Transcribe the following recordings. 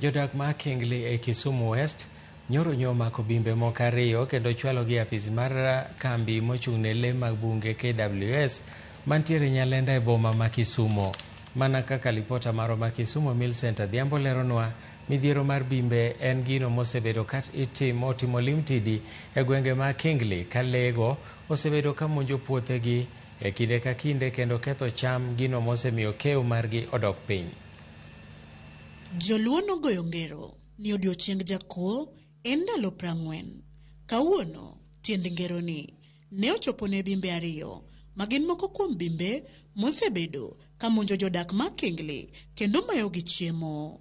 Jodak ma Kingli e Kisumu West nyoro nyomako bimbe moko ariyo kendo chwalogi apis mar kambi mochung'ne le mag bunge KWS mantiere Nyalenda e boma ma Kisumu. Mana kaka lipota maro ma Kisumu Millicent Adhiambo leronwa, midhiero mar bimbe en gino mosebedo otimo limtidi e gwenge ma Kingli ka lego osebedo ka monjo puothegi e kinde ka kinde kendo ketho cham, gino mosemiyo keyo margi odok piny. Joluo nogoyo ngero ni odiochieng jakuo en ndalo 40. Kawuono tiend ngero ni ne ochopo ne bimbe ariyo magin moko kuom bimbe mosebedo ka monjo jodak ma Kingli kendo mayogi chiemo.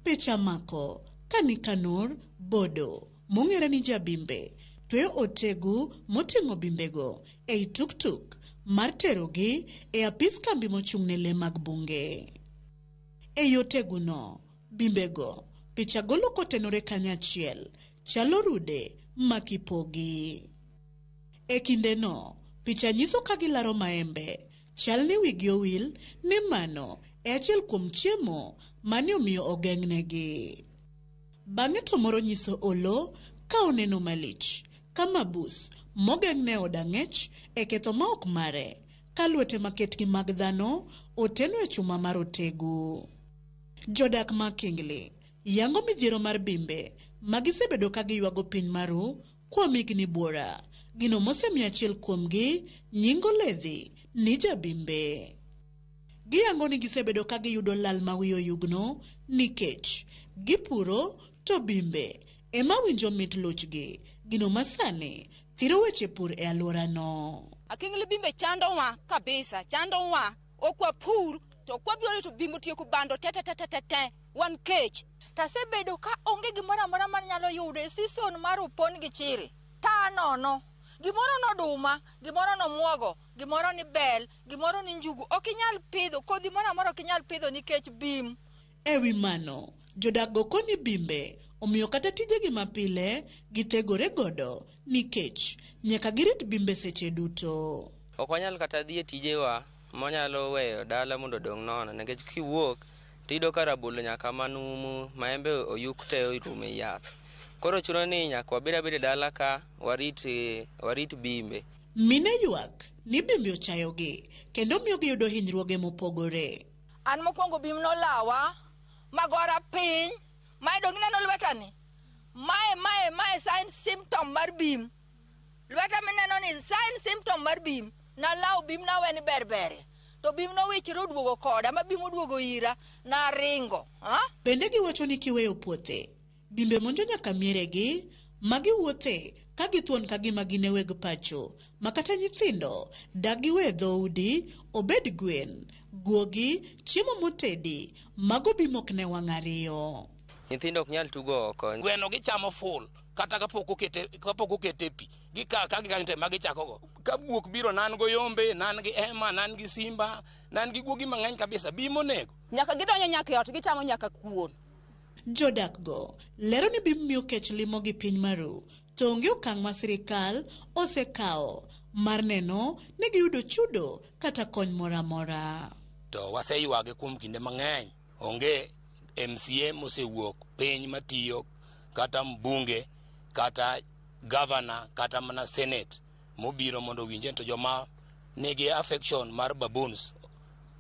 Picha mako Kanikanor Bodo mong'ere ni jabimbe tweyo otegu moting'o bimbego ei tuk-tuk mar terogi e apis kambi mochung'ne le mag bunge. E oteguno, bimbego picha golo kotenore kanyachiel chalo rude makipogi. E kindeno, picha nyiso ka gilaro maembe, chal ni wigi owil ni mano e achiel kuom chiemo mane omiyo ogeng'negi. Bang'e to moro nyiso Olo ka oneno malich ka mabus mogeng'ne od ang'ech e ketho ma ok mare ka lwete maketgi mag dhano oteno e chuma mar otegu. Jodak ma Kingli yango midhiero mar bimbe magisebedo ka giywago piny maru kuom higni buora, gino mosemiyo achiel kuomgi nyingo ledhi ni jabimbe. Giyango ni gisebedo ka giyudo lal ma wiyo yugno nikech gipuro to bimbe ema winjo mit luchgi, gino masani thiro weche pur e alworano. Kingli bimbe chandowa kabisa, chandowa okwa pur to kwa biole to bimbo tiyo kubando tete wan kech. Tasebedo ka onge gimora mora man nyalo yude season mar upon gi chiri. Ta nono. Gimoro no duma, gimoro no muogo, gimoro ni bel, gimoro ni njugu. Okinyal pidho, kodhi mora mora okinyal pidho nikech bim. Ewi mano, jodak go koni bimbe omiyo kata tijegi mapile gitegore godo nikech nyaka girit bimbe seche duto. Ok wanyal kata dhi e tijewa monyalo weyo dala mondo dong' nono nikech kiwuok tido ka rabolo nyaka manumu, maembe oyuk te irume yath. Koro chuno ni nyaka wabed abeda dala ka warit bimbe. Mine ywak ni bimbe ochayogi kendo miyo giyudo hinyruoge mopogore. An mokwongo bim nolawa magora piny, mae dong' neno lwetani. Mae sign symptom mar bim. Lweta mineno ni sign symptom mar bim. Nalaw bim na weni berbere. To bim no wichiro duogo koda, ma bim oduogo ira na ringo. Bende giwacho ni kiweyo puothe, bimbe monjo nyaka mieregi magiwuothe ka githuon ka gima gine weg pacho, makata nyithindo dagiwe dhoudi obed gwen, guogi, chiemo motedi, mago bim ok ne wang' ariyo. Nyithindo ok nyal tugo oko. Gweno gichamo full kata kapok okete pi ka gikante magichakogo. Ka buok biro nan go yombe, nan gi ema, nan gi simba, nan gi guogi mang'eny kabisa, bimo nego. Nyaka gidonyo nyaka ot, gichamo nyaka kuon. Jodak go lero ni bim miyo kech limo gi piny maru, to onge okang' ma sirikal osekawo mar neno ni giyudo chudo kata kony mora mora. To waseywage kuom kinde mang'eny, onge MCA mosewuok piny matiyo kata mbunge kata governor kata mana senate mobiro mondo winje. To joma nigi affection mar baboons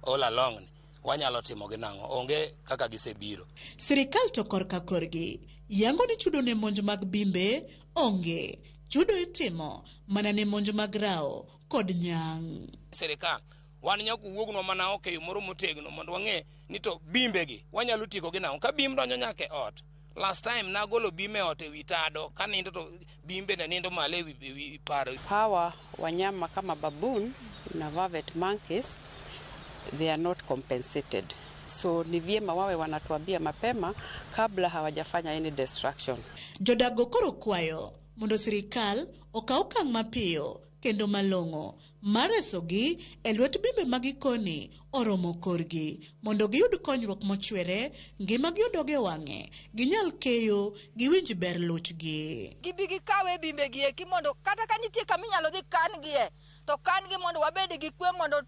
all along wanyalo timo gi nang'o, onge kaka gisebiro. Sirikal to korka korgi yango ni chudo ne monj mag bimbe onge, chudo itimo mana ne monj mag rao kod nyang'. Sirikal wan nyaka wuognwa mana okeyo moro motegno mondo wang'e ni to bimbe gi wanyalo tiko gi nang'o. Ka bim donjo nyaka e ot, last time nagolo bime ot ewi tado, ka nindo to bimbe ne nindo malo ewi paro. Hawa wanyama kama baboon na vervet monkeys, they are not compensated. So ni vyema wawe wanatuambia mapema kabla hawajafanya any destruction. Jodago koro kwayo mondo sirikal okaw okang' mapiyo kendo malong'o mar resogi e lwet bimbe magikoni oromo korgi mondo giyud konyruok mochwere, ngima gi odoge wang'e, ginyal keyo, giwinj ber luchgi. Gibi gikawe bimbe gi eki mondo kata ka nitie kama inyalo dhi kan gie, to kan gi mondo wabed gi kwe mondo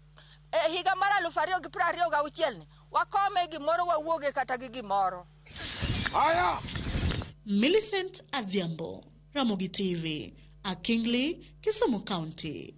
higa mar 2026 ni wakome gimoro wawuoge kata gi gimoro. Haya. Millicent Adhiambo, Ramogi TV, Akingli, Kisumu County.